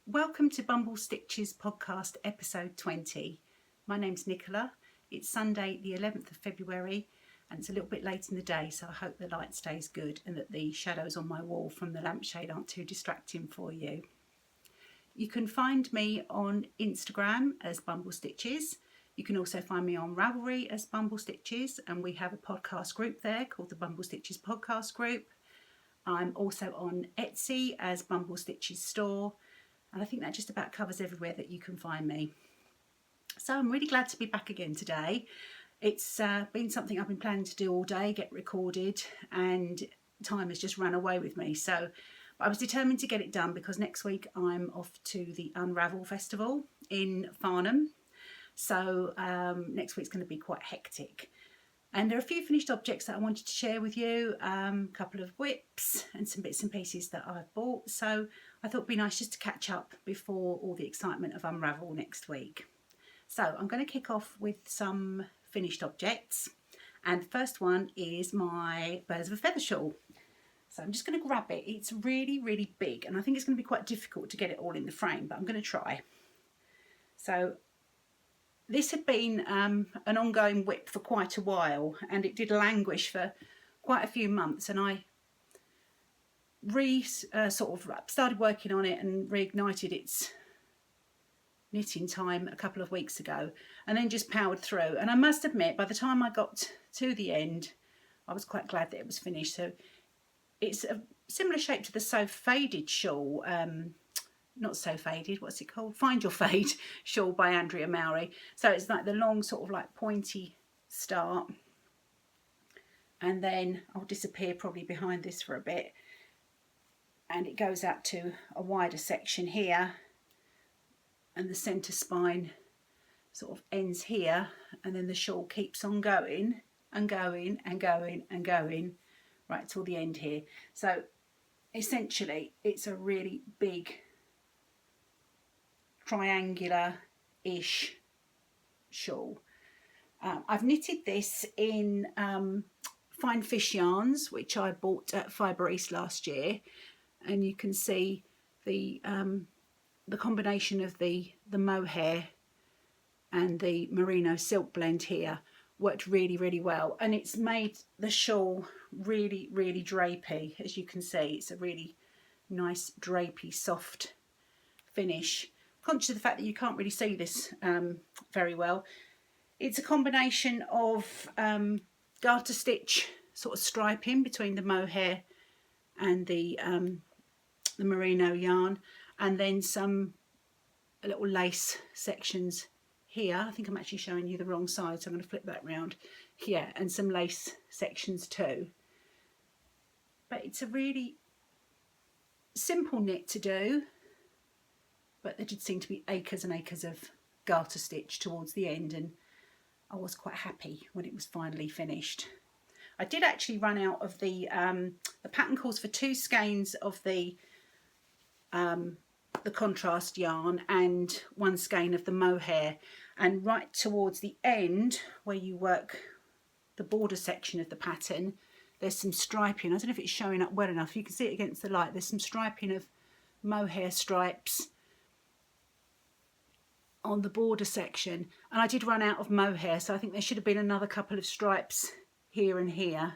Welcome to Bumble Stitches podcast episode 20. My name's Nicola. It's Sunday the 11th of February and it's a little bit late in the day, so I hope the light stays good and that the shadows on my wall from the lampshade aren't too distracting for you. You can find me on Instagram as Bumble Stitches. You can also find me on Ravelry as Bumble Stitches, and we have a podcast group there called the Bumble Stitches Podcast Group. I'm also on Etsy as Bumble Stitches Store, and I think that just about covers everywhere that you can find me. So I'm really glad to be back again today. It's been something I've been planning to do all day, get recorded, and time has just run away with me. So I was determined to get it done because next week I'm off to the Unravel Festival in Farnham. So next week's going to be quite hectic. And there are a few finished objects that I wanted to share with you, a couple of whips and some bits and pieces that I've bought. So I thought it'd be nice just to catch up before all the excitement of Unravel next week. So I'm going to kick off with some finished objects. And the first one is my Birds of a Feather shawl. So I'm just going to grab it. It's really, really big, and I think it's going to be quite difficult to get it all in the frame, but I'm going to try. So this had been an ongoing whip for quite a while, and it did languish for quite a few months, and I started working on it and reignited its knitting time a couple of weeks ago, and then just powered through. And I must admit, by the time I got to the end, I was quite glad that it was finished. So it's a similar shape to the So Faded shawl, not So Faded, what's it called? Find Your Fade shawl by Andrea Mowry. So it's like the long sort of like pointy start, and then I'll disappear probably behind this for a bit, and it goes out to a wider section here, and the centre spine sort of ends here, and then the shawl keeps on going and going and going and going right till the end here. So essentially it's a really big triangular-ish shawl. I've knitted this in fine fish yarns, which I bought at Fibre East last year, and you can see the combination of the mohair and the merino silk blend here worked really, really well, and it's made the shawl really, really drapey. As you can see, it's a really nice drapey, soft finish. Conscious of the fact that you can't really see this very well. It's a combination of garter stitch sort of striping between the mohair and the merino yarn, and then some little lace sections here. I think I'm actually showing you the wrong side, so I'm going to flip that round. Yeah, and some lace sections too. But it's a really simple knit to do, but there did seem to be acres and acres of garter stitch towards the end, and I was quite happy when it was finally finished. I did actually run out of the pattern calls for 2 skeins of the contrast yarn and 1 skein of the mohair, and right towards the end where you work the border section of the pattern, there's some striping. I don't know if it's showing up well enough. You can see it against the light. There's some striping of mohair stripes on the border section, and I did run out of mohair, so I think there should have been another couple of stripes here and here,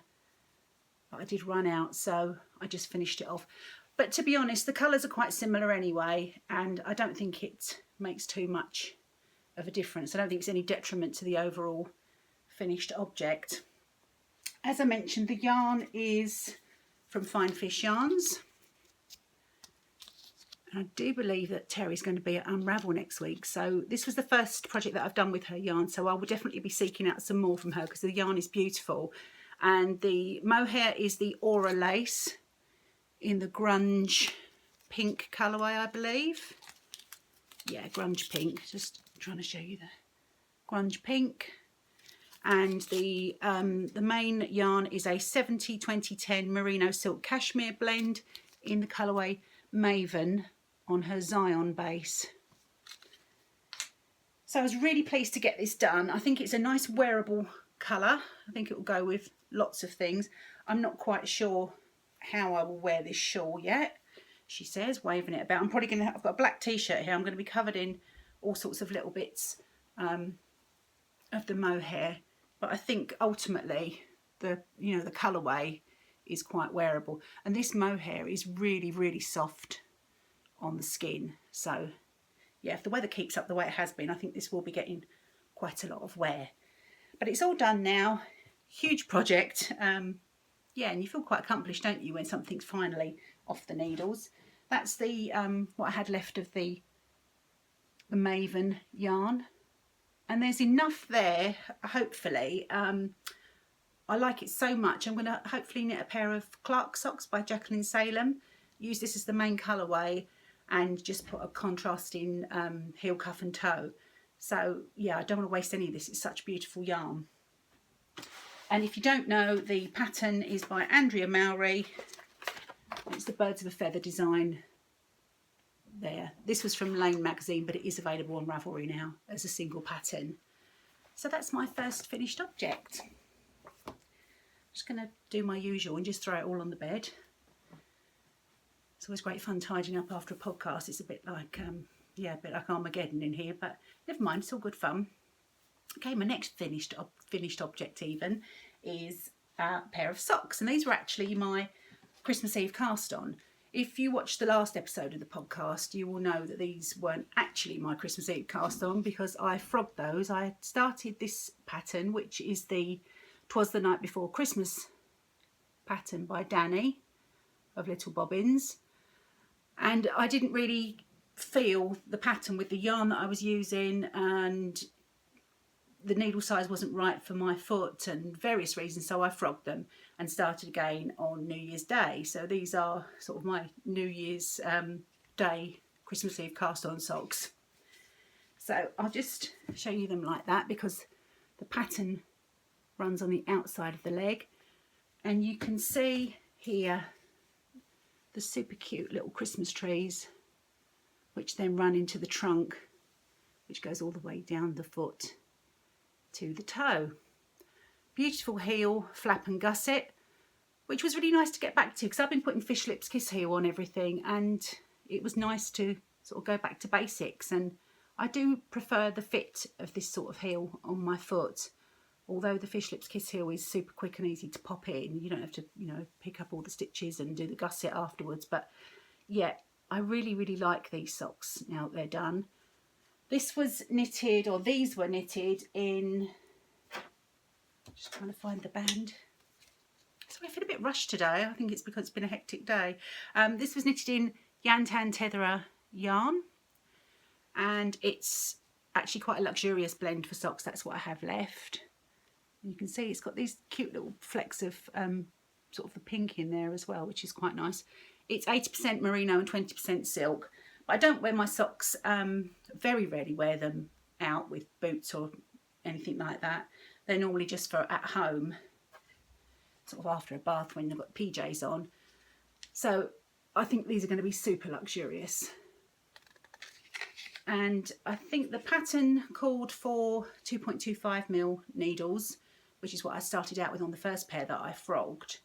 but I did run out, so I just finished it off. But to be honest, the colours are quite similar anyway, and I don't think it makes too much of a difference. I don't think it's any detriment to the overall finished object. As I mentioned, the yarn is from Fine Fish Yarns, and I do believe that Terry's going to be at Unravel next week. So this was the first project that I've done with her yarn, so I will definitely be seeking out some more from her because the yarn is beautiful. And the mohair is the Aura Lace in the grunge pink colourway, I believe. Yeah, grunge pink. Just trying to show you the grunge pink. And the main yarn is a 70-20-10 merino silk cashmere blend in the colourway Maven on her Zion base. So I was really pleased to get this done. I think it's a nice wearable colour. I think it will go with lots of things. I'm not quite sure how I will wear this shawl yet. she says, waving it about. I've got a black t-shirt here. I'm going to be covered in all sorts of little bits of the mohair, but I think ultimately the colourway is quite wearable, and this mohair is really, really soft on the skin. So yeah, if the weather keeps up the way it has been, I think this will be getting quite a lot of wear. But it's all done now. Huge project. Yeah, and you feel quite accomplished, don't you, when something's finally off the needles. That's the what I had left of the Maven yarn, and there's enough there, hopefully. I like it so much, I'm going to hopefully knit a pair of Clarke socks by Jacqueline Salem. Use this as the main colourway and just put a contrasting heel, cuff and toe. So yeah, I don't want to waste any of this. It's such beautiful yarn. And if you don't know, the pattern is by Andrea Mowry. It's the Birds of a Feather design there. This was from Lane magazine, but it is available on Ravelry now as a single pattern. So that's my first finished object. I'm just going to do my usual and just throw it all on the bed. It's always great fun tidying up after a podcast. It's a bit like, yeah, a bit like Armageddon in here, but never mind, it's all good fun. Okay, my next finished object even is a pair of socks, and these were actually my Christmas Eve cast on. If you watched the last episode of the podcast, you will know that these weren't actually my Christmas Eve cast on because I frogged those. I started this pattern, which is the 'Twas the Night Before Christmas pattern by Danny of Little Bobbins, and I didn't really feel the pattern with the yarn that I was using, and the needle size wasn't right for my foot and various reasons, so I frogged them and started again on New Year's Day. So these are sort of my New Year's Day Christmas Eve cast on socks. So I'll just show you them like that because the pattern runs on the outside of the leg, and you can see here the super cute little Christmas trees which then run into the trunk, which goes all the way down the foot to the toe. Beautiful heel, flap and gusset, which was really nice to get back to because I've been putting Fish Lips Kiss heel on everything, and it was nice to sort of go back to basics. And I do prefer the fit of this sort of heel on my foot, although the Fish Lips Kiss heel is super quick and easy to pop in. You don't have to, you know, pick up all the stitches and do the gusset afterwards. But yeah, I really, really like these socks now that they're done. This was knitted, or these were knitted in, just trying to find the band. Sorry, I feel a bit rushed today. I think it's because it's been a hectic day. This was knitted in Yantan Tetherer yarn, and it's actually quite a luxurious blend for socks. That's what I have left. You can see it's got these cute little flecks of sort of the pink in there as well, which is quite nice. It's 80% merino and 20% silk. I don't wear my socks, very rarely wear them out with boots or anything like that. They're normally just for at home, sort of after a bath when you've got PJs on. So I think these are going to be super luxurious. And I think the pattern called for 2.25mm needles, which is what I started out with on the first pair that I frogged.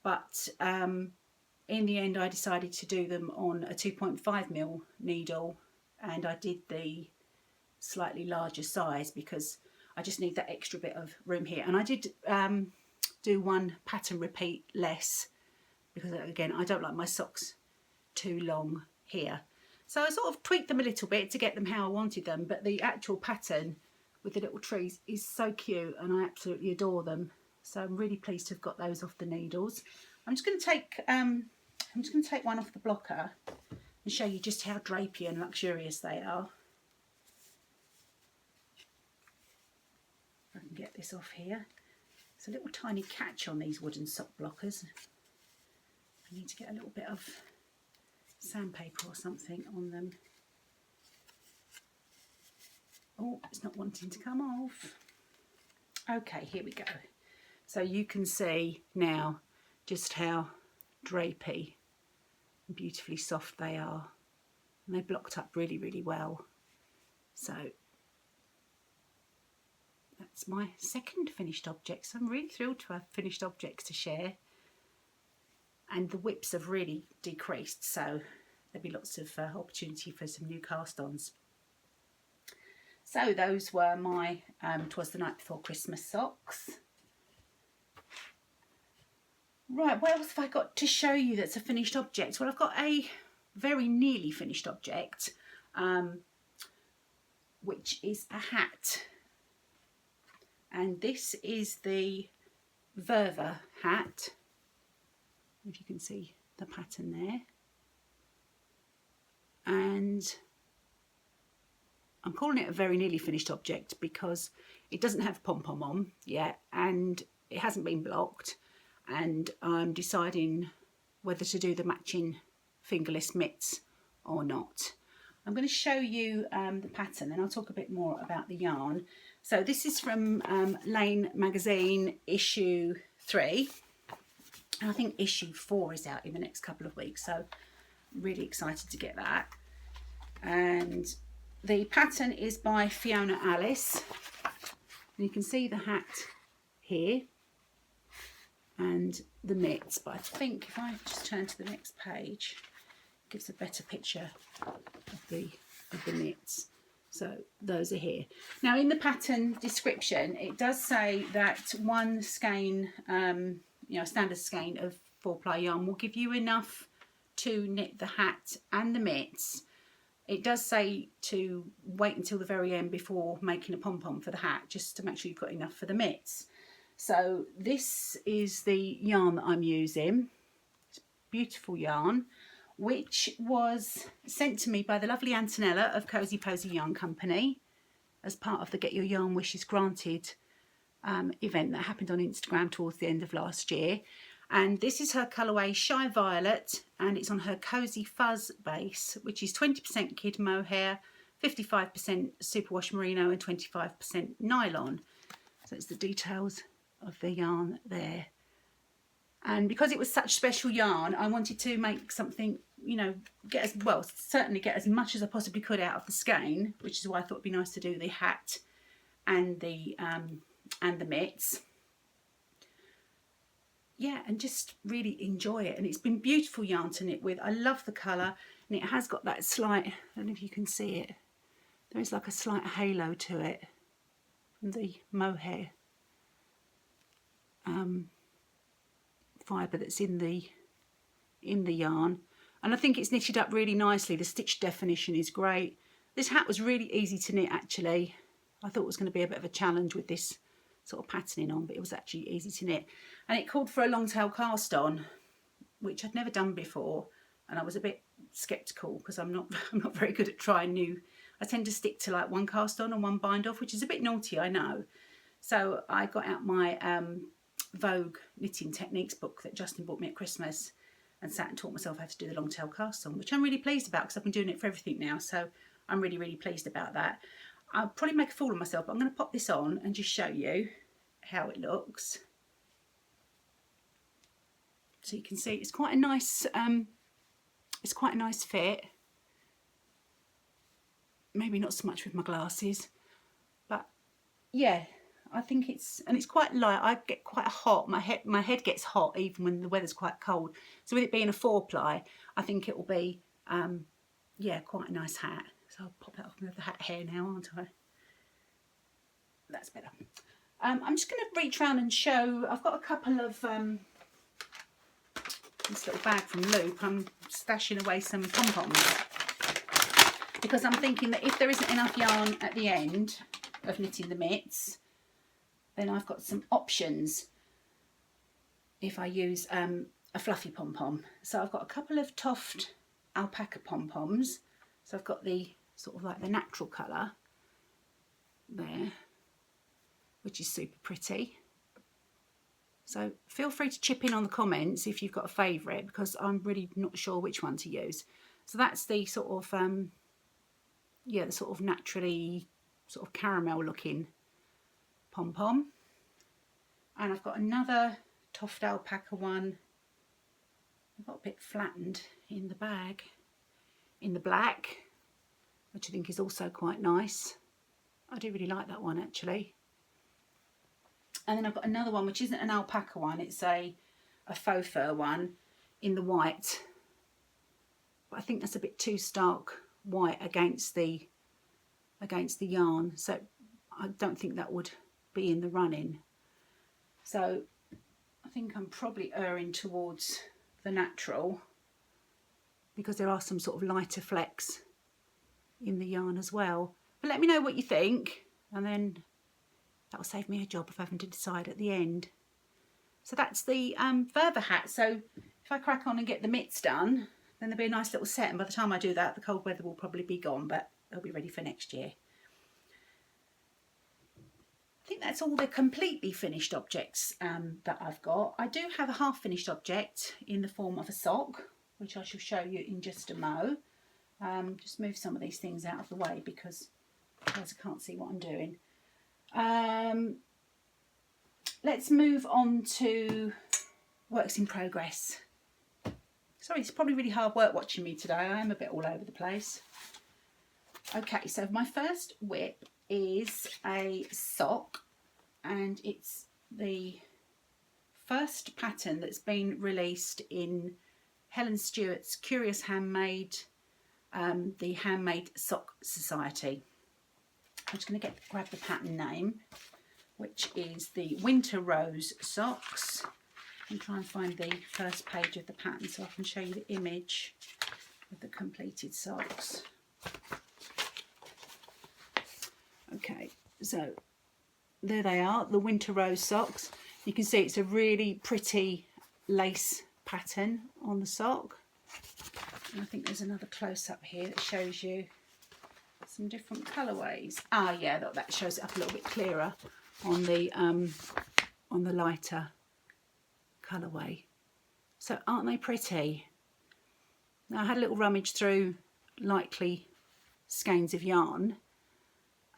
But in the end, I decided to do them on a 2.5mm needle, and I did the slightly larger size because I just need that extra bit of room here. And I did do one pattern repeat less because, again, I don't like my socks too long here. So I sort of tweaked them a little bit to get them how I wanted them, but the actual pattern with the little trees is so cute and I absolutely adore them. So I'm really pleased to have got those off the needles. I'm just going to take one off the blocker and show you just how drapey and luxurious they are. If I can get this off here. It's a little tiny catch on these wooden sock blockers. I need to get a little bit of sandpaper or something on them. Oh, it's not wanting to come off. Okay, here we go. So you can see now just how drapey and beautifully soft they are, and they blocked up really, really well. So that's my second finished object. So I'm really thrilled to have finished objects to share. and the whips have really decreased, so there'll be lots of opportunity for some new cast-ons. So those were my 'Twas the Night Before Christmas socks. Right, what else have I got to show you that's a finished object? Well, I've got a very nearly finished object, which is a hat. And this is the Verver hat. If you can see the pattern there. And I'm calling it a very nearly finished object because it doesn't have pom-pom on yet, and it hasn't been blocked. And I'm deciding whether to do the matching fingerless mitts or not. I'm going to show you the pattern, and I'll talk a bit more about the yarn. So this is from Lane magazine issue 3, and I think issue 4 is out in the next couple of weeks, so I'm really excited to get that. And the pattern is by Fiona Alice, and you can see the hat here and the mitts, but I think if I just turn to the next page, it gives a better picture of the mitts. So those are here. Now in the pattern description, it does say that one skein, standard skein of 4-ply yarn will give you enough to knit the hat and the mitts. It does say to wait until the very end before making a pom-pom for the hat, just to make sure you've got enough for the mitts. So this is the yarn that I'm using. It's beautiful yarn, which was sent to me by the lovely Antonella of Cozy Posy Yarn Company as part of the Get Your Yarn Wishes Granted event that happened on Instagram towards the end of last year. And this is her colourway Shy Violet, and it's on her Cozy Fuzz base, which is 20% kid mohair, 55% superwash merino and 25% nylon. So it's the details of the yarn there. And because it was such special yarn, I wanted to make something, certainly get as much as I possibly could out of the skein, which is why I thought it'd be nice to do the hat and the mitts. Yeah, and just really enjoy it. And it's been beautiful yarn to knit with. I love the colour, and it has got that slight, I don't know if you can see it, there is like a slight halo to it from the mohair fibre that's in the yarn, and I think it's knitted up really nicely. The stitch definition is great. This hat was really easy to knit actually. I thought it was going to be a bit of a challenge with this sort of patterning on, but it was actually easy to knit, and it called for a long tail cast on, which I'd never done before, and I was a bit skeptical because I'm not very good at trying new. I tend to stick to like one cast on and one bind off, which is a bit naughty, I know. So I got out my Vogue knitting techniques book that Justin bought me at Christmas and sat and taught myself how to do the long tail cast on, which I'm really pleased about because I've been doing it for everything now, so I'm really pleased about that. I'll probably make a fool of myself, but I'm going to pop this on and just show you how it looks. So you can see it's quite a nice fit. Maybe not so much with my glasses, but yeah, I think it's quite light. I get quite hot. My head gets hot even when the weather's quite cold. So with it being a 4-ply, I think it will be quite a nice hat. So I'll pop that off with the hat hair now, aren't I? That's better. I'm just going to reach around and show. I've got a couple of this little bag from Loop. I'm stashing away some pom-poms because I'm thinking that if there isn't enough yarn at the end of knitting the mitts, then I've got some options if I use a fluffy pom-pom. So I've got a couple of Toft alpaca pom-poms. So I've got the sort of like the natural colour there, which is super pretty. So feel free to chip in on the comments if you've got a favourite, because I'm really not sure which one to use. So that's the sort of the sort of naturally sort of caramel looking pom-pom. And I've got another Toft alpaca one. I've got a bit flattened in the bag in the black, which I think is also quite nice. I do really like that one actually. And then I've got another one which isn't an alpaca one, it's a faux fur one in the white, but I think that's a bit too stark white against the yarn, so I don't think that would be in the running. So I think I'm probably erring towards the natural, because there are some sort of lighter flecks in the yarn as well. But let me know what you think, and then that'll save me a job of having to decide at the end. So that's the Verver hat. So if I crack on and get the mitts done, then there'll be a nice little set, and by the time I do that, the cold weather will probably be gone, but they'll be ready for next year. I think that's all the completely finished objects that I've got. I do have a half finished object in the form of a sock, which I shall show you in just a mo. Just move some of these things out of the way because otherwise I can't see what I'm doing. Let's move on to works in progress. Sorry, it's probably really hard work watching me today. I am a bit all over the place. Okay, so my first whip is a sock, and it's the first pattern that's been released in Helen Stewart's Curious Handmade, the Handmade Sock Society. I'm just going to grab the pattern name, which is the Winter Rose Socks, and try and find the first page of the pattern so I can show you the image of the completed socks. Okay, so there they are, the Winter Rose Socks. You can see it's a really pretty lace pattern on the sock. And I think there's another close-up here that shows you some different colourways. Ah, yeah, that shows it up a little bit clearer on the lighter colourway. So aren't they pretty? Now I had a little rummage through likely skeins of yarn,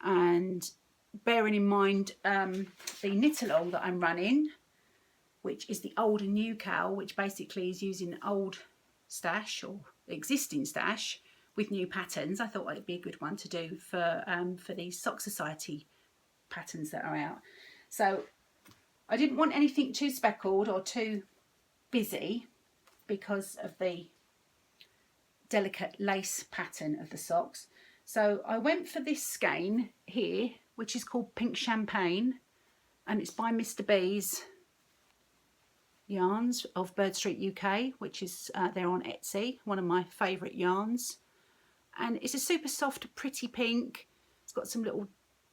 and bearing in mind the knit along that I'm running, which is the old and new cowl, which basically is using old stash or existing stash with new patterns, I thought it'd be a good one to do for these Sock Society patterns that are out. So I didn't want anything too speckled or too busy because of the delicate lace pattern of the socks. So I went for this skein here, which is called Pink Champagne, and it's by Mr. B's Yarns of Bird Street UK, which is they're on Etsy, one of my favourite yarns. And it's a super soft, pretty pink. It's got some little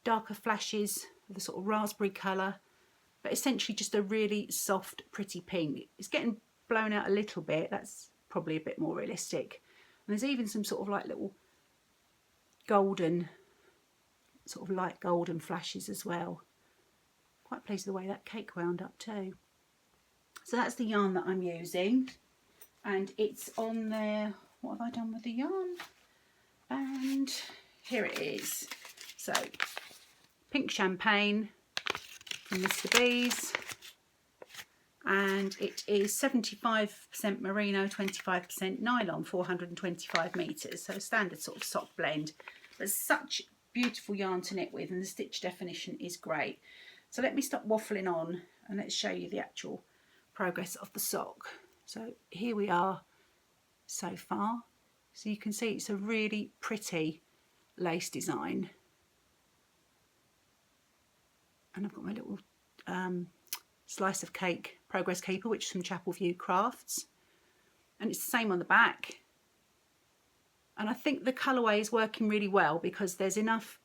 darker flashes of the sort of raspberry colour, but essentially just a really soft, pretty pink. It's getting blown out a little bit. That's probably a bit more realistic. And there's even some sort of like little golden, sort of light golden flashes as well. Quite pleased with the way that cake wound up too. So that's the yarn that I'm using, and it's on there. What have I done with the yarn? And here it is. So Pink Champagne from Mr. B's, and it is 75% merino, 25% nylon, 425 metres. So standard sort of sock blend, but such beautiful yarn to knit with, and the stitch definition is great. So let me stop waffling on and let's show you the actual progress of the sock. So here we are so far. So you can see it's a really pretty lace design, and I've got my little slice of cake progress keeper, which is from Chapel View Crafts, and it's the same on the back. And I think the colourway is working really well because there's enough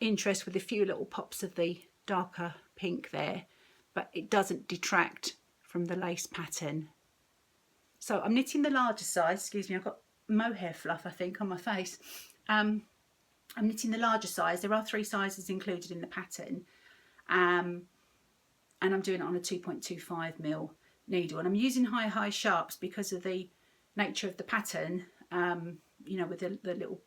interest with a few little pops of the darker pink there, but it doesn't detract from the lace pattern. So I'm knitting the larger size. Excuse me, I've got mohair fluff I think on my face. I'm knitting the larger size. There are 3 sizes included in the pattern, and I'm doing it on a 2.25mm needle, and I'm using high sharps because of the nature of the pattern. You know, with the little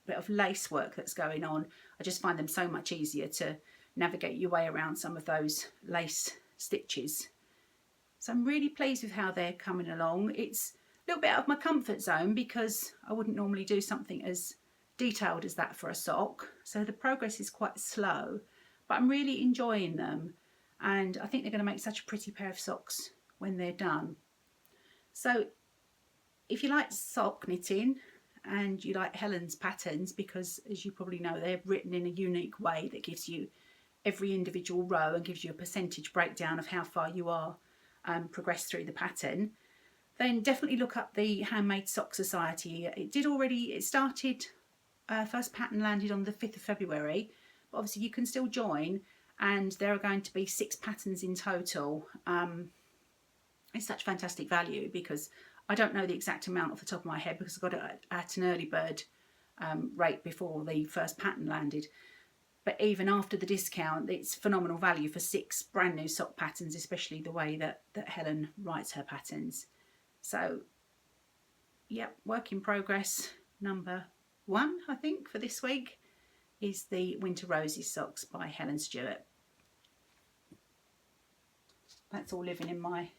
bit of lace work that's going on, I just find them so much easier to navigate your way around some of those lace stitches. So I'm really pleased with how they're coming along. It's a little bit out of my comfort zone because I wouldn't normally do something as detailed as that for a sock. So the progress is quite slow, but I'm really enjoying them, and I think they're going to make such a pretty pair of socks when they're done. So if you like sock knitting and you like Helen's patterns, because as you probably know, they're written in a unique way that gives you every individual row and gives you a percentage breakdown of how far you are progressed through the pattern, then definitely look up the Handmade Sock Society. It started, first pattern landed on the 5th of February, but obviously you can still join, and there are going to be 6 patterns in total. It's such fantastic value, because I don't know the exact amount off the top of my head because I got it at an early bird rate before the first pattern landed. But even after the discount, it's phenomenal value for 6 brand new sock patterns, especially the way that Helen writes her patterns. So, yeah, work in progress number 1, I think, for this week is the Winter Roses socks by Helen Stewart. That's all living in my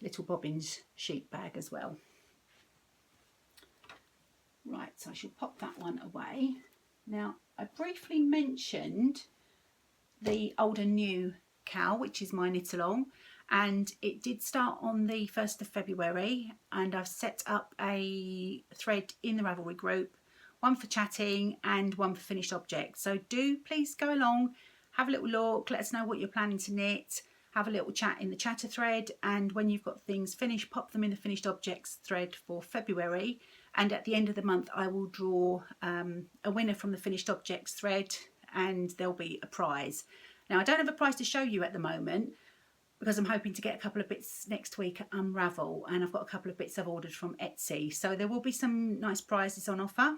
little bobbins sheet bag as well. Right, so I shall pop that one away. Now, I briefly mentioned the old and new cowl, which is my knit along, and it did start on the 1st of February, and I've set up a thread in the Ravelry group, one for chatting and one for finished objects. So do please go along, have a little look, let us know what you're planning to knit, have a little chat in the chatter thread, and when you've got things finished, pop them in the finished objects thread for February. And at the end of the month, I will draw a winner from the finished objects thread, and there'll be a prize. Now, I don't have a prize to show you at the moment because I'm hoping to get a couple of bits next week at Unravel, and I've got a couple of bits I've ordered from Etsy. So there will be some nice prizes on offer.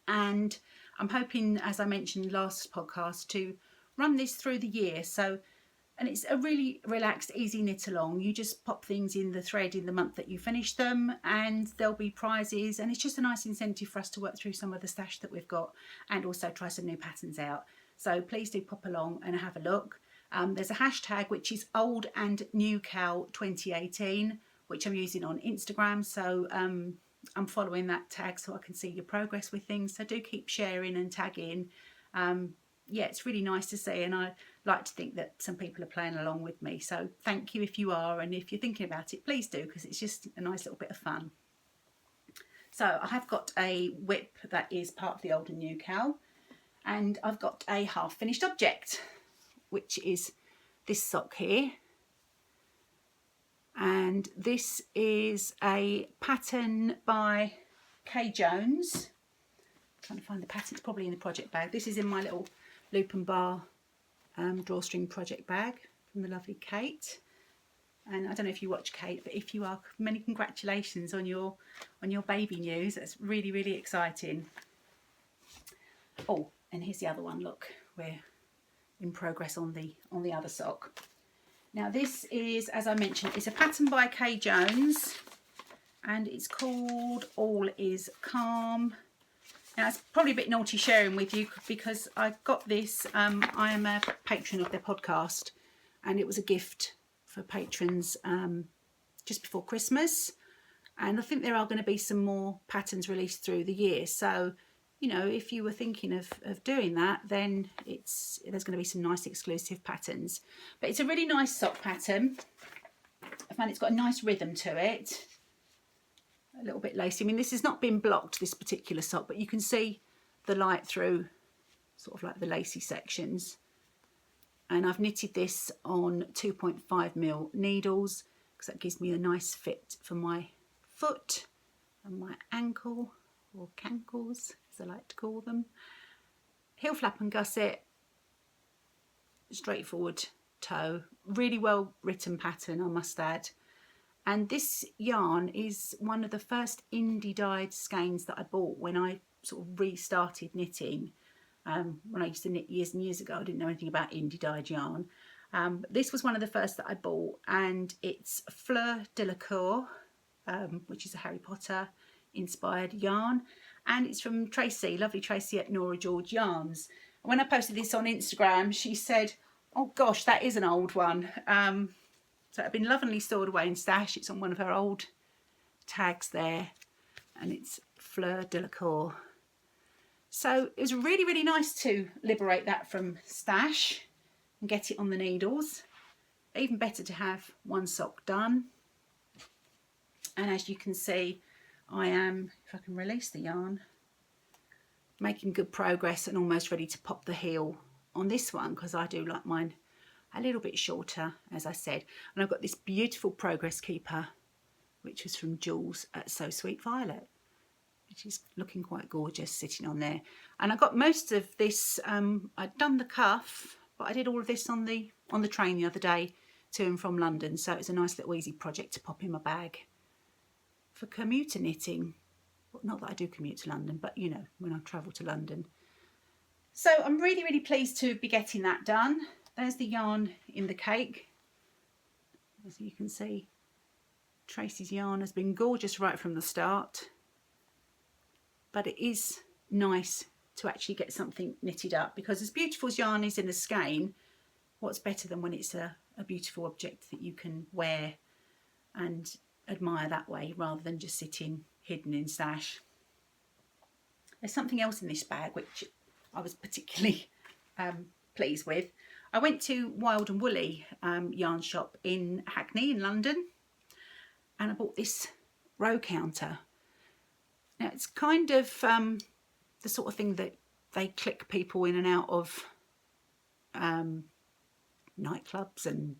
And I'm hoping, as I mentioned last podcast, to run this through the year. And it's a really relaxed, easy knit along. You just pop things in the thread in the month that you finish them, and there'll be prizes. And it's just a nice incentive for us to work through some of the stash that we've got and also try some new patterns out. So please do pop along and have a look. There's a hashtag which is Old and New Cowl 2018, which I'm using on Instagram. So I'm following that tag so I can see your progress with things. So do keep sharing and tagging. Yeah, it's really nice to see, and I like to think that some people are playing along with me. So thank you if you are, and if you're thinking about it, please do, because it's just a nice little bit of fun. So I have got a whip that is part of the Old and New Cowl, and I've got a half finished object, which is this sock here. And this is a pattern by Kay Jones. I'm trying to find the pattern, it's probably in the project bag. This is in my little loop and bar drawstring project bag from the lovely Kate. And I don't know if you watch Kate, but if you are, many congratulations on your baby news. That's really, really exciting. Oh, and here's the other one. Look, we're in progress on the other sock. Now this is, as I mentioned, it's a pattern by Kay Jones, and it's called All Is Calm. Now, it's probably a bit naughty sharing with you because I got this. I am a patron of their podcast, and it was a gift for patrons just before Christmas. And I think there are going to be some more patterns released through the year. So, you know, if you were thinking of doing that, then there's going to be some nice exclusive patterns. But it's a really nice sock pattern. I find it's got a nice rhythm to it. A little bit lacy. I mean, this has not been blocked, this particular sock, but you can see the light through sort of like the lacy sections. And I've knitted this on 2.5mm needles because that gives me a nice fit for my foot and my ankle, or cankles as I like to call them. Heel flap and gusset, straightforward toe, really well written pattern, I must add. And this yarn is one of the first indie dyed skeins that I bought when I sort of restarted knitting. When I used to knit years and years ago, I didn't know anything about indie dyed yarn. But this was one of the first that I bought, and it's Fleur de la Cour, which is a Harry Potter inspired yarn. And it's from Tracy, lovely Tracy at Nora George Yarns. And when I posted this on Instagram, she said, "Oh gosh, that is an old one." So it's been lovingly stored away in stash. It's on one of her old tags there, and it's Fleur de la Cour. So it was really, really nice to liberate that from stash and get it on the needles. Even better to have one sock done. And as you can see, I am, if I can release the yarn, making good progress and almost ready to pop the heel on this one, because I do like mine a little bit shorter, as I said. And I've got this beautiful progress keeper, which was from Jules at So Sweet Violet, which is looking quite gorgeous sitting on there. And I got most of this, I'd done the cuff, but I did all of this on the train the other day to and from London. So it's a nice little easy project to pop in my bag for commuter knitting. Well, not that I do commute to London, but you know, when I travel to London. So I'm really, really pleased to be getting that done. There's the yarn in the cake. As you can see, Tracy's yarn has been gorgeous right from the start. But it is nice to actually get something knitted up, because as beautiful as yarn is in a skein, what's better than when it's a beautiful object that you can wear and admire that way, rather than just sitting hidden in stash. There's something else in this bag which I was particularly pleased with. I went to Wild and Woolly yarn shop in Hackney in London, and I bought this row counter. Now it's kind of the sort of thing that they click people in and out of nightclubs and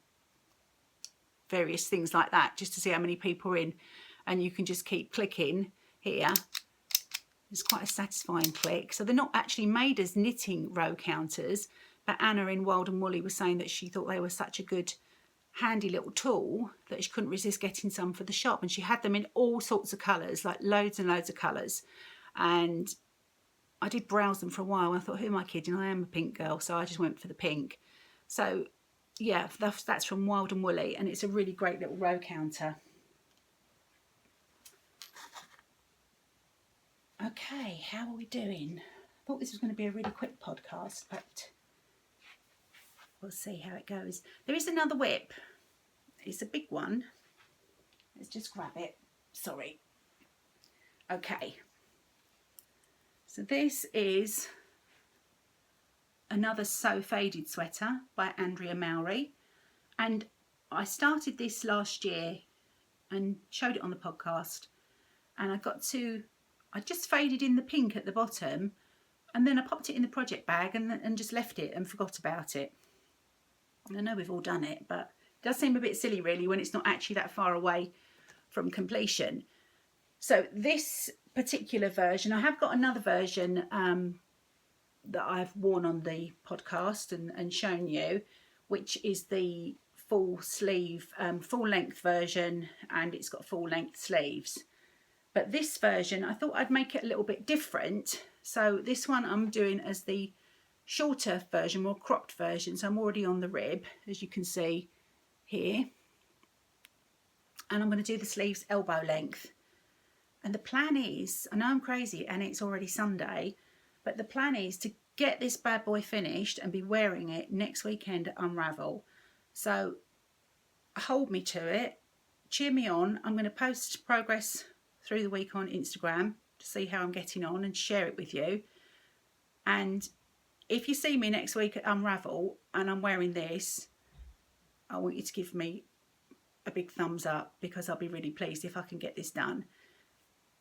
various things like that, just to see how many people are in, and you can just keep clicking here. It's quite a satisfying click. So they're not actually made as knitting row counters, but Anna in Wild and Woolly was saying that she thought they were such a good handy little tool that she couldn't resist getting some for the shop. And she had them in all sorts of colours, like loads and loads of colours. And I did browse them for a while. I thought, who am I kidding? I am a pink girl, so I just went for the pink. So yeah, that's from Wild and Woolly, and it's a really great little row counter. Okay, how are we doing? I thought this was going to be a really quick podcast, but we'll see how it goes. There is another whip. It's a big one. Let's just grab it. Sorry. Okay. So this is another So Faded sweater by Andrea Mowry. And I started this last year and showed it on the podcast. And I just faded in the pink at the bottom, and then I popped it in the project bag and just left it and forgot about it. And I know we've all done it, but it does seem a bit silly really when it's not actually that far away from completion. So this particular version, I have got another version that I've worn on the podcast and shown you, which is the full sleeve, full length version, and it's got full length sleeves. But this version, I thought I'd make it a little bit different. So this one I'm doing as the shorter version, more cropped version. So I'm already on the rib, as you can see here. And I'm going to do the sleeves elbow length. And the plan is, I know I'm crazy and it's already Sunday, but the plan is to get this bad boy finished and be wearing it next weekend at Unravel. So hold me to it, cheer me on. I'm going to post progress through the week on Instagram to see how I'm getting on and share it with you. And if you see me next week at Unravel and I'm wearing this, I want you to give me a big thumbs up, because I'll be really pleased if I can get this done.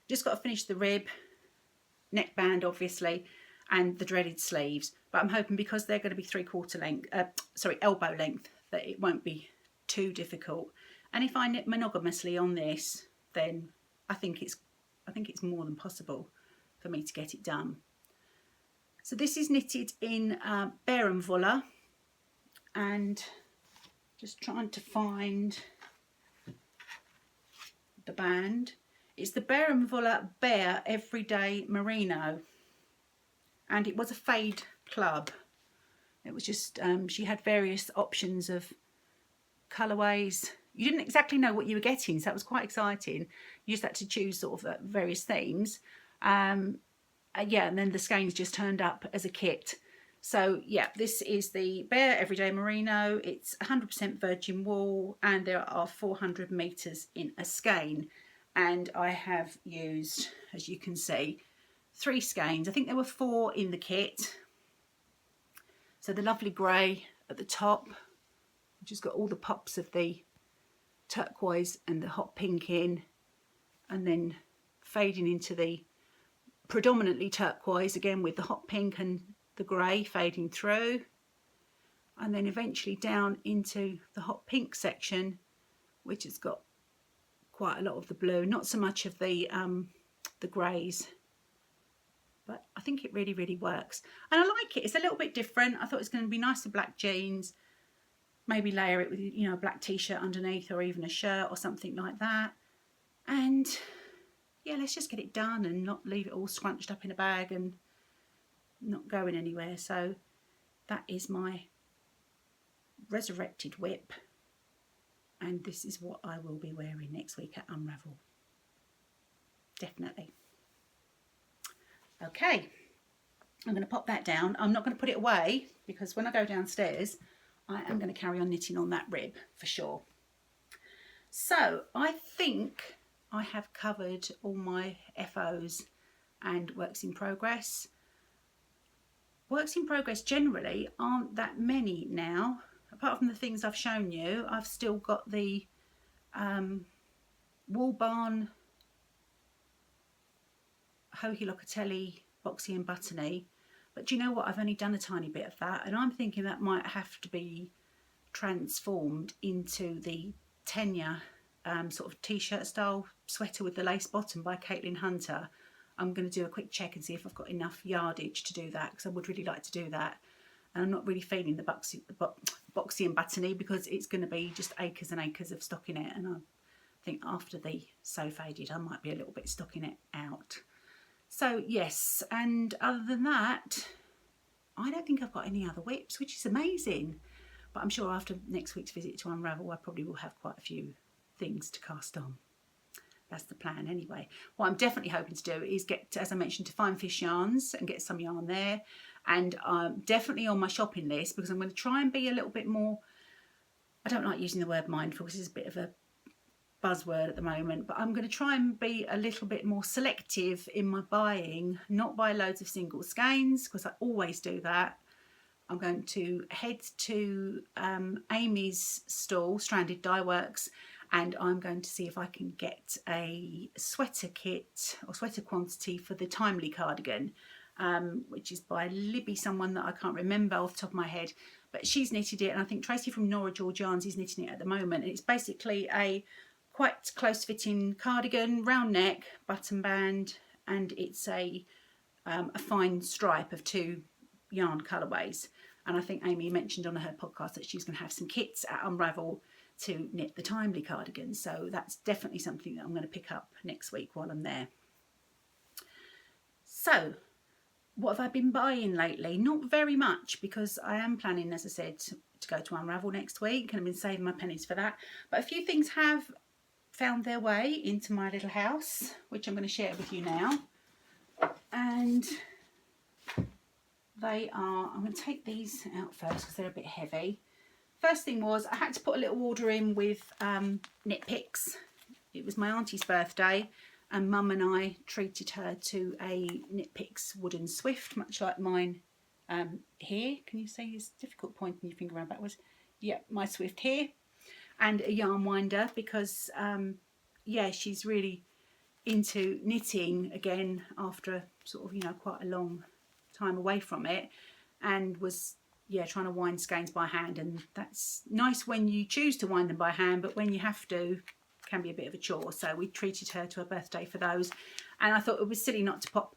Just got to finish the rib, neckband obviously, and the dreaded sleeves. But I'm hoping, because they're going to be elbow length, that it won't be too difficult. And if I knit monogamously on this, then I think it's more than possible for me to get it done. So this is knitted in Bear and Voller, and just trying to find the band. It's the Bear and Voller Bare Everyday Merino, and it was a fade club. It was just she had various options of colourways. You didn't exactly know what you were getting, so that was quite exciting. You just had to choose sort of various themes. Yeah, and then the skeins just turned up as a kit. So yeah, this is the Bare Everyday Merino. It's 100% virgin wool, and there are 400 metres in a skein. And I have used, as you can see, 3 skeins. I think there were 4 in the kit. So the lovely grey at the top, which has got all the pops of the turquoise and the hot pink in. and then fading into the predominantly turquoise again with the hot pink and the grey fading through, and then eventually down into the hot pink section, which has got quite a lot of the blue, not so much of the greys, but I think it really works, and I like it. It's a little bit different. I thought it was going to be nice with black jeans, maybe layer it with, you know, a black t-shirt underneath, or even a shirt or something like that. And yeah, let's just get it done and not leave it all scrunched up in a bag and not going anywhere. So that is my resurrected whip, and this is what I will be wearing next week at Unravel. Definitely. Okay, I'm going to pop that down. I'm not going to put it away because when I go downstairs I am going to carry on knitting on that rib for sure. So I think I have covered all my FOs and works in progress. Works in progress generally aren't that many now. Apart from the things I've shown you, I've still got the Wool Barn, Hohi Locatelli, Boxy and Buttony. But do you know what? I've only done a tiny bit of that, and I'm thinking that might have to be transformed into the Tenya sort of t-shirt style sweater with the lace bottom by Caitlin Hunter. I'm going to do a quick check and see if I've got enough yardage to do that, because I would really like to do that. And I'm not really feeling the Boxy and Buttony because it's going to be just acres and acres of stocking it, and I think after the So Faded I might be a little bit stocking it out. So yes, and other than that I don't think I've got any other whips, which is amazing. But I'm sure after next week's visit to Unravel I probably will have quite a few things to cast on. That's the plan anyway. What I'm definitely hoping to do is get, as I mentioned, to Fine Fish Yarns and get some yarn there. And definitely on my shopping list, because I'm going to try and be a little bit more, I don't like using the word mindful because it's a bit of a buzzword at the moment, but I'm going to try and be a little bit more selective in my buying, not buy loads of single skeins because I always do that. I'm going to head to Amy's stall, Stranded Dye Works, and I'm going to see if I can get a sweater kit or sweater quantity for the Timely cardigan, which is by Libby, someone that I can't remember off the top of my head, but she's knitted it, and I think Tracy from Nora George Yarns is knitting it at the moment. And it's basically a quite close fitting cardigan, round neck, button band, and it's a fine stripe of 2 yarn colourways. And I think Amy mentioned on her podcast that she's going to have some kits at Unravel to knit the Timely cardigan, so that's definitely something that I'm going to pick up next week while I'm there. So what have I been buying lately? Not very much, because I am planning, as I said, to go to Unravel next week, and I've been saving my pennies for that. But a few things have found their way into my little house, which I'm going to share with you now. And they are, I'm going to take these out first because they're a bit heavy. First thing was I had to put a little order in with Knit Picks. It was my auntie's birthday, and Mum and I treated her to a Knit Picks wooden Swift, much like mine here. Can you see? It's difficult pointing your finger around backwards. Yeah, my Swift here. And a yarn winder because, yeah, she's really into knitting again after sort of, you know, quite a long time away from it, and was, yeah, trying to wind skeins by hand. And that's nice when you choose to wind them by hand, but when you have to, can be a bit of a chore. So we treated her to her birthday for those, and I thought it was silly not to pop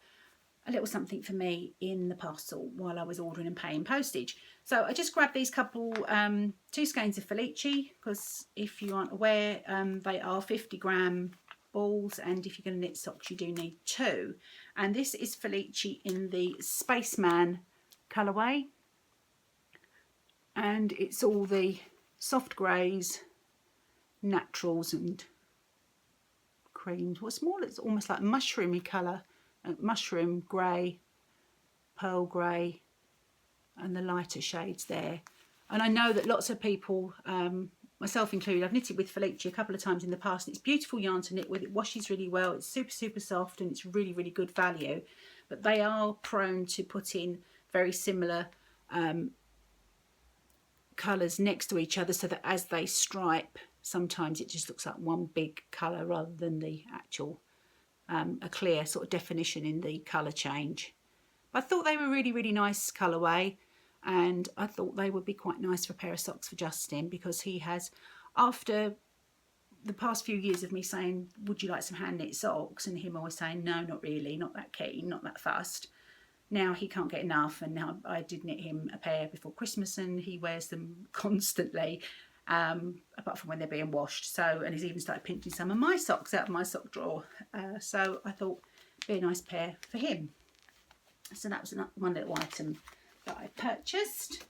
a little something for me in the parcel while I was ordering and paying postage. So I just grabbed these couple 2 skeins of Felici, because if you aren't aware, they are 50-gram balls, and if you're going to knit socks you do need 2. And this is Felici in the Spaceman colourway, and it's all the soft greys, naturals and creams. What's more, it's almost like mushroomy colour, mushroom grey, pearl grey, and the lighter shades there. And I know that lots of people, myself included, I've knitted with Felici a couple of times in the past, and it's beautiful yarn to knit with. It washes really well, it's super soft, and it's really good value. But they are prone to put in very similar colours next to each other, so that as they stripe sometimes it just looks like one big colour rather than the actual a clear sort of definition in the colour change. But I thought they were really, really nice colourway, and I thought they would be quite nice for a pair of socks for Justin, because he has, after the past few years of me saying, would you like some hand knit socks, and him always saying no, not really, not that keen, not that fussed, now he can't get enough. And now I did knit him a pair before Christmas, and he wears them constantly, apart from when they're being washed. So, and he's even started pinching some of my socks out of my sock drawer. So I thought it'd be a nice pair for him. So that was one little item that I purchased.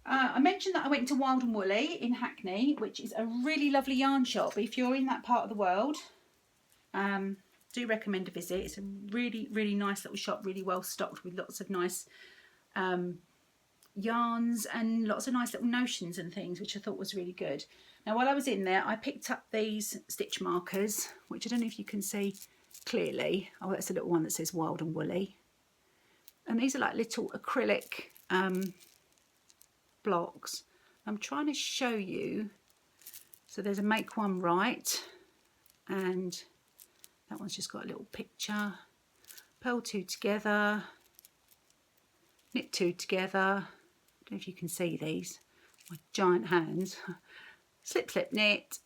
I mentioned that I went to Wild and Woolly in Hackney, which is a really lovely yarn shop. If you're in that part of the world, do recommend a visit. It's a really, really nice little shop, really well stocked with lots of nice yarns and lots of nice little notions and things, which I thought was really good. Now, while I was in there, I picked up these stitch markers, which I don't know if you can see clearly. Oh, that's a little one that says Wild and Woolly. And these are like little acrylic blocks. I'm trying to show you. So there's a make one right, and that one's just got a little picture. Purl two together, knit two together. I don't know if you can see these, my giant hands. Slip, slip, knit,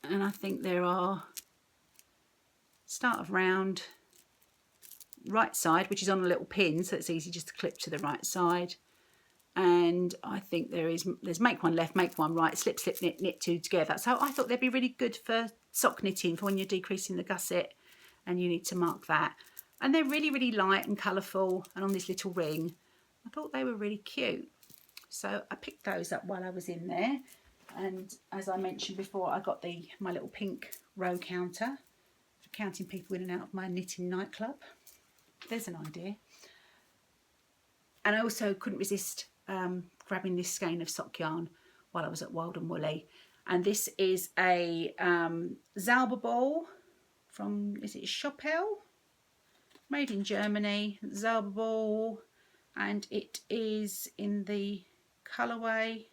and I think there are start of round, right side, which is on a little pin, so it's easy just to clip to the right side. And I think there's make one left, make one right, slip, slip, knit, knit two together. So I thought they'd be really good for sock knitting, for when you're decreasing the gusset and you need to mark that. And they're really, really light and colourful, and on this little ring. I thought they were really cute. So I picked those up while I was in there. And as I mentioned before, I got my little pink row counter for counting people in and out of my knitting nightclub. There's an idea. And I also couldn't resist grabbing this skein of sock yarn while I was at Wild and Woolly. And this is a Zauber ball from, is it Schoppel? Made in Germany, Zauber ball. And it is in the colourway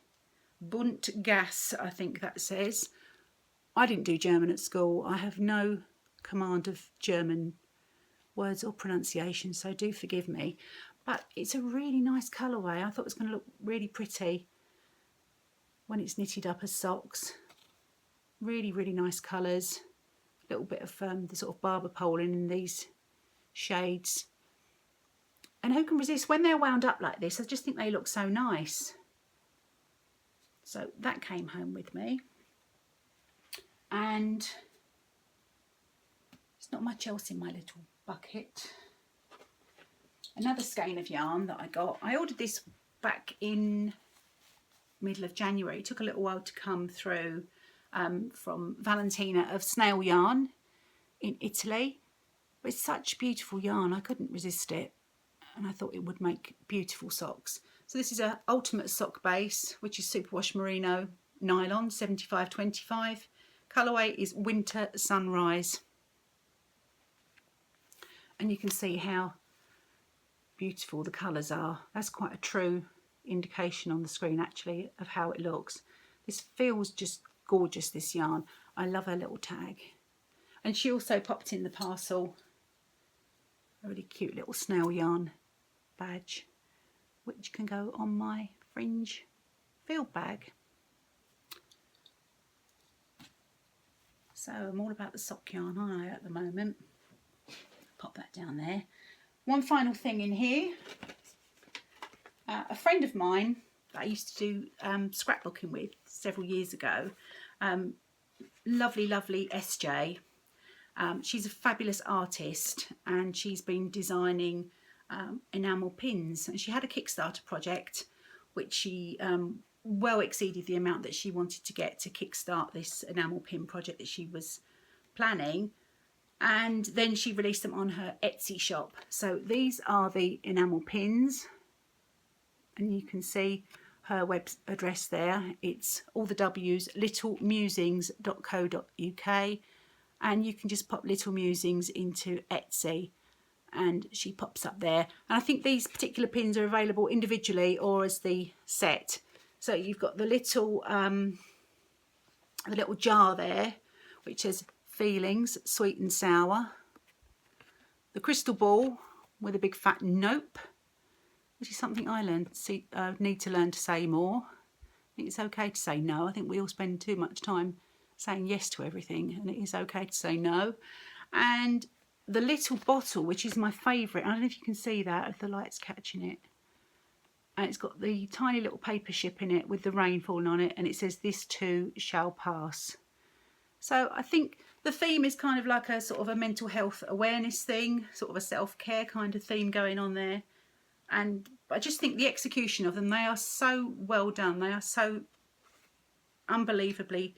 Bunt Gas, I think that says. I didn't do German at school. I have no command of German words or pronunciation, so do forgive me. But it's a really nice colourway. I thought it was going to look really pretty when it's knitted up as socks. Really, really nice colours. A little bit of the sort of barber poling in these shades. And who can resist when they're wound up like this? I just think they look so nice. So that came home with me. And there's not much else in my little bucket. Another skein of yarn that I got. I ordered this back in middle of January. It took a little while to come through from Valentina of Snail Yarn in Italy. But it's such beautiful yarn, I couldn't resist it. And I thought it would make beautiful socks. So this is a ultimate sock base, which is superwash merino nylon, 75-25. Colourway is Winter Sunrise. And you can see how beautiful the colours are. That's quite a true indication on the screen actually of how it looks. This feels just gorgeous, this yarn. I love her little tag. And she also popped in the parcel a really cute little snail yarn badge, which can go on my fringe field bag. So I'm all about the sock yarn, aren't I, at the moment? Pop that down there. One final thing in here. A friend of mine that I used to do scrapbooking with several years ago, lovely, lovely SJ. She's a fabulous artist, and she's been designing enamel pins. And she had a Kickstarter project, which she well exceeded the amount that she wanted to get to kickstart this enamel pin project that she was planning. And then she released them on her Etsy shop. So these are the enamel pins, and you can see her web address there. It's all the W's, littlemusings.co.uk, and you can just pop Little Musings into Etsy and she pops up there. And I think these particular pins are available individually or as the set. So you've got the little the little jar there, which says feelings, sweet and sour. The crystal ball with a big fat nope, which is something I need to learn to say more. I think it's okay to say no. I think we all spend too much time saying yes to everything, and it is okay to say no. And the little bottle, which is my favourite, I don't know if you can see that, if the light's catching it. And it's got the tiny little paper ship in it with the rain falling on it, and it says, "This too shall pass." So I think the theme is kind of like a sort of a mental health awareness thing, sort of a self-care kind of theme going on there. And I just think the execution of them, they are so well done. They are so unbelievably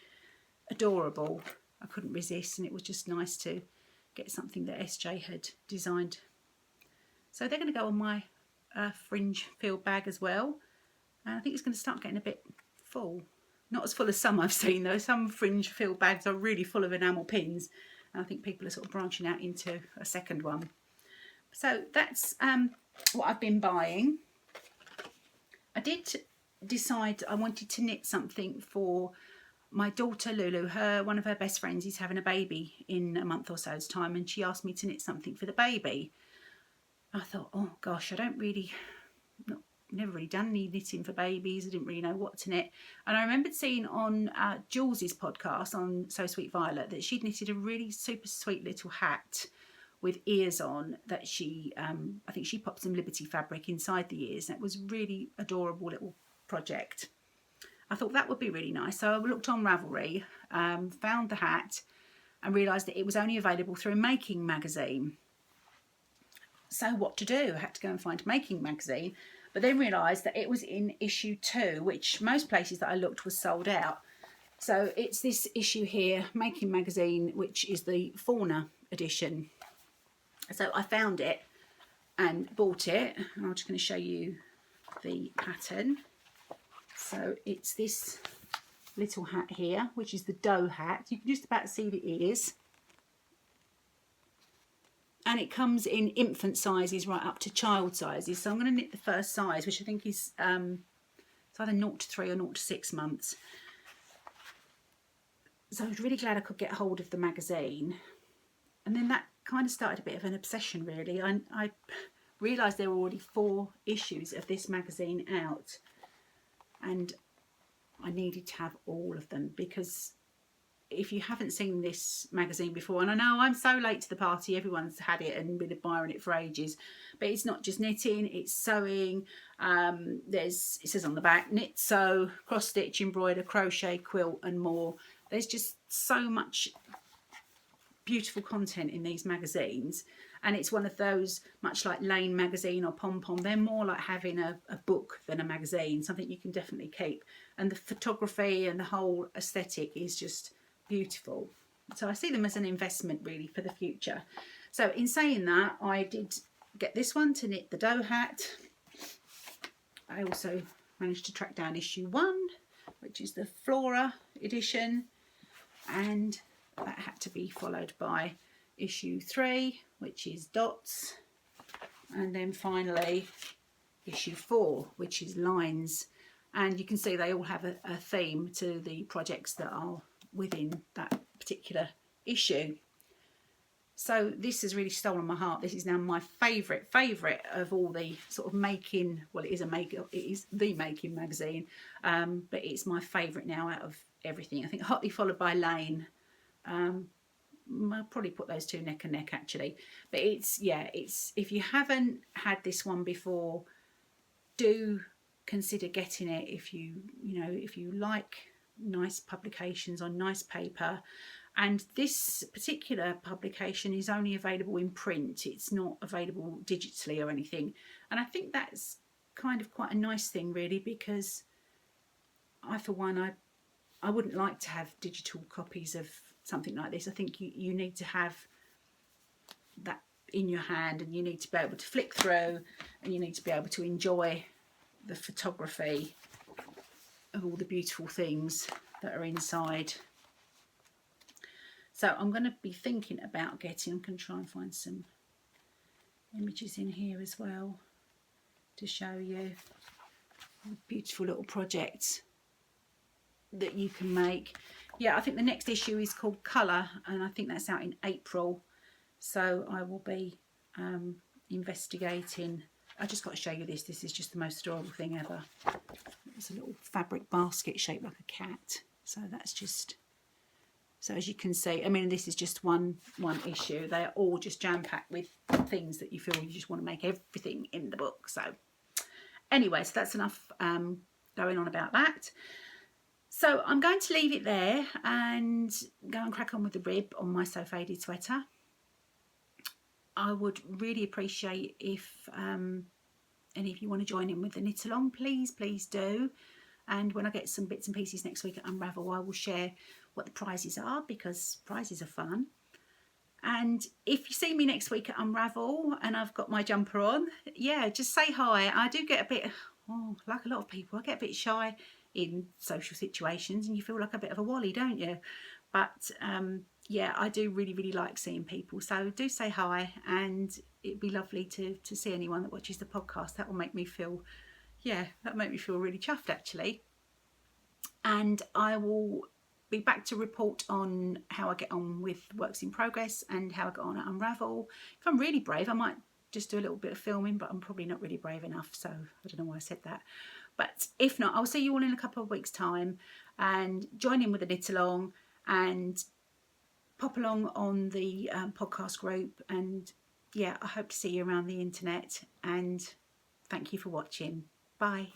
adorable. I couldn't resist, and it was just nice to get something that SJ had designed. So they're going to go on my fringe field bag as well. And I think it's going to start getting a bit full. Not as full as some I've seen though. Some fringe field bags are really full of enamel pins. And I think people are sort of branching out into a second one. So that's what I've been buying. I did decide I wanted to knit something for my daughter Lulu. One of her best friends is having a baby in a month or so's time, and she asked me to knit something for the baby. I thought, oh gosh, never really done any knitting for babies. I didn't really know what to knit. And I remembered seeing on Jules's podcast on So Sweet Violet that she'd knitted a really super sweet little hat with ears on that she, I think she popped some Liberty fabric inside the ears. And it was really adorable little project. I thought that would be really nice. So I looked on Ravelry, found the hat and realised that it was only available through Making magazine. So what to do? I had to go and find Making magazine, but then realised that it was in issue 2, which most places that I looked was sold out. So it's this issue here, Making magazine, which is the Fauna edition. So I found it and bought it, and I'm just going to show you the pattern. So it's this little hat here, which is the doe hat. You can just about see the ears. And it comes in infant sizes right up to child sizes. So I'm going to knit the first size, which I think is it's either 0 to 3 or 0 to 6 months. So I was really glad I could get hold of the magazine. And then that kind of started a bit of an obsession, really. I realised there were already 4 issues of this magazine out. And I needed to have all of them, because if you haven't seen this magazine before, and I know I'm so late to the party, everyone's had it and been admiring it for ages, but it's not just knitting, it's sewing. It says on the back, knit, sew, cross stitch, embroider, crochet, quilt and more. There's just so much beautiful content in these magazines, and it's one of those, much like Lane magazine or Pom Pom, they're more like having a book than a magazine, something you can definitely keep. And the photography and the whole aesthetic is just beautiful. So I see them as an investment really for the future. So in saying that, I did get this one to knit the doe hat. I also managed to track down issue 1, which is the Flora edition, and that had to be followed by issue 3, which is dots, and then finally issue 4, which is lines. And you can see they all have a theme to the projects that are within that particular issue. So this has really stolen my heart. This is now my favourite of all the sort of making, well, it is the Making magazine, but it's my favourite now out of everything. I think hotly followed by Lane. I'll probably put those two neck and neck actually. But it's if you haven't had this one before, do consider getting it if you like nice publications on nice paper. And this particular publication is only available in print. It's not available digitally or anything. And I think that's kind of quite a nice thing really, because I, for one, I wouldn't like to have digital copies of something like this. I think you need to have that in your hand, and you need to be able to flick through, and you need to be able to enjoy the photography of all the beautiful things that are inside. So I'm going to be thinking about I'm going to try and find some images in here as well to show you beautiful little projects that you can make. yeah, I think the next issue is called Colour, and I think that's out in April. So I will be investigating. I just got to show you this. This is just the most adorable thing ever. It's a little fabric basket shaped like a cat. So that's just, so as you can see, I mean, this is just one issue. They are all just jam-packed with things that you feel you just want to make everything in the book. So anyway, so that's enough going on about that. So I'm going to leave it there and go and crack on with the rib on my So Faded sweater. I would really appreciate if any of you want to join in with the knit along, please do. And when I get some bits and pieces next week at Unravel, I will share what the prizes are, because prizes are fun. And if you see me next week at Unravel and I've got my jumper on, yeah, just say hi. I do get a bit, like a lot of people, I get a bit shy in social situations, and you feel like a bit of a wally, don't you? But yeah, I do really like seeing people. So do say hi, and it'd be lovely to see anyone that watches the podcast. That will make me feel, yeah, that make me feel really chuffed actually. And I will be back to report on how I get on with works in progress and how I get on at Unravel. If I'm really brave, I might just do a little bit of filming, but I'm probably not really brave enough, so I don't know why I said that. But if not, I'll see you all in a couple of weeks' time, and join in with the knit along and pop along on the podcast group. And yeah, I hope to see you around the internet, and thank you for watching. Bye.